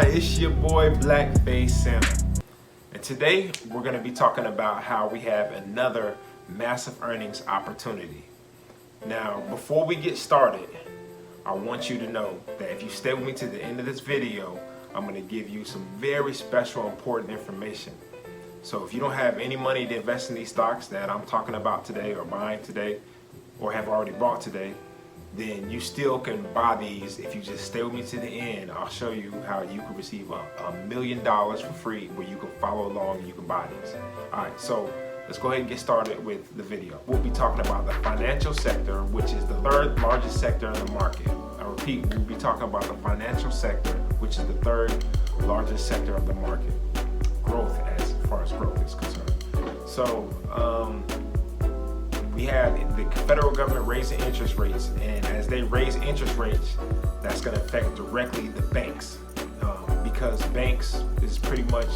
Hi, it's your boy Blackface Santa, and today we're going to be talking about how we have another massive earnings opportunity. Now, before we get started, I want you to know that if you stay with me to the end of this video, I'm going to give you some very special, important information. So if you don't have any money to invest in these stocks that I'm talking about today or buying today or have already bought today, then you still can buy these if you just stay with me to the end. I'll show you how you can receive $1 million for free where you can follow along and you can buy these. Alright, so let's go ahead and get started with the video. We'll be talking about the financial sector, which is the third largest sector in the market. I repeat, we'll be talking about the financial sector, which is the third largest sector of the market. Growth, as far as growth is concerned. So, we have the federal government raising interest rates, and as they raise interest rates, that's going to affect directly the banks, because banks is pretty much,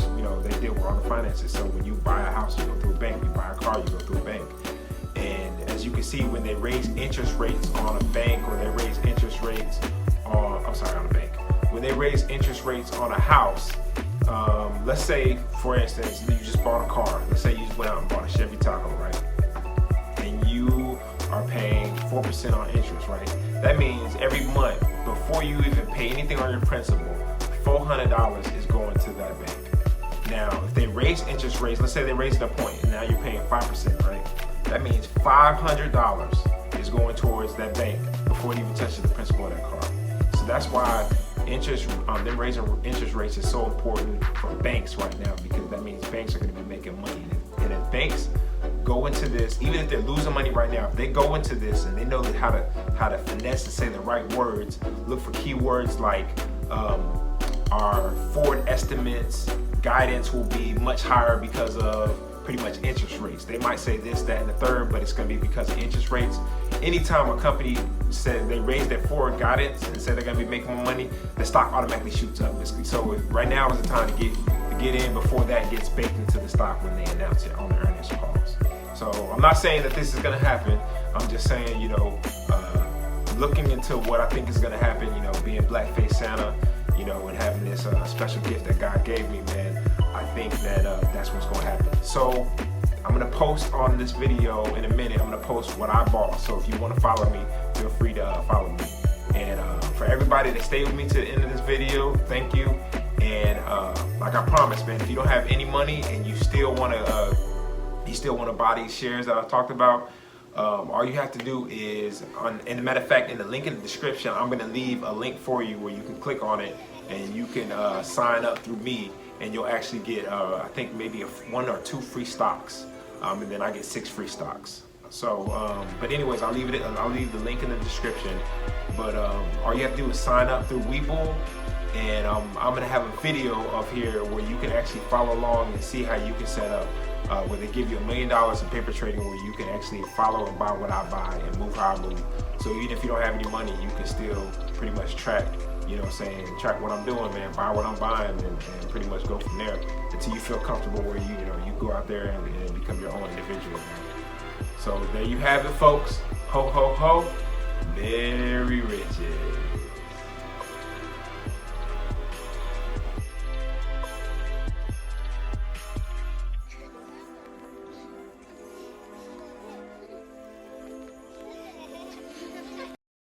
they deal with all the finances. So when you buy a house, you go through a bank. You buy a car, you go through a bank. And as you can see, when they raise interest rates on a bank, or they raise interest rates on, on a bank, when they raise interest rates on a house, let's say, for instance, you just bought a car. Let's say you just went out and bought a Chevy Tahoe, right? And you are paying 4% on interest, right? That means every month, before you even pay anything on your principal, $400 is going to that bank. Now, if they raise interest rates, let's say they raise it a point, and now you're paying 5%, right? That means $500 is going towards that bank before it even touches the principal of that car. So that's why them raising interest rates is so important for banks right now, because that means banks are going to be making money. And if banks go into this, even if they're losing money right now, if they go into this and they know how to finesse and say the right words, look for keywords like our forward estimates, guidance will be much higher because of pretty much interest rates. They might say this, that, and the third, but it's going to be because of interest rates. Anytime a company said they raise their forward guidance and say they're going to be making more money, the stock automatically shoots up. So right now is the time to get in before that gets baked into the stock when they announce it on the earnings calls. So I'm not saying that this is going to happen. I'm just saying, looking into what I think is going to happen, being Blackface Santa, and having this special gift that God gave me, man, I think that that's what's going to happen. So I'm going to post on this video in a minute. I'm going to post what I bought. So if you want to follow me, feel free to follow me. And for everybody that stayed with me to the end of this video, thank you. And like I promised, man, if you don't have any money and you still want to buy these shares that I talked about, all you have to do is, and as a matter of fact, in the link in the description, I'm going to leave a link for you where you can click on it and you can sign up through me, and you'll actually get, I think maybe 1 or 2 free stocks, and then I get 6 free stocks. So, but anyways, I'll leave the link in the description. But all you have to do is sign up through Webull, and I'm going to have a video up here where you can actually follow along and see how you can set up, where they give you $1 million in paper trading, where you can actually follow and buy what I buy and move how I move. So even if you don't have any money, you can still pretty much track, track what I'm doing, man, buy what I'm buying, and pretty much go from there until you feel comfortable where you go out there and become your own individual, man. So there you have it, folks. Ho, ho, ho. Very rich.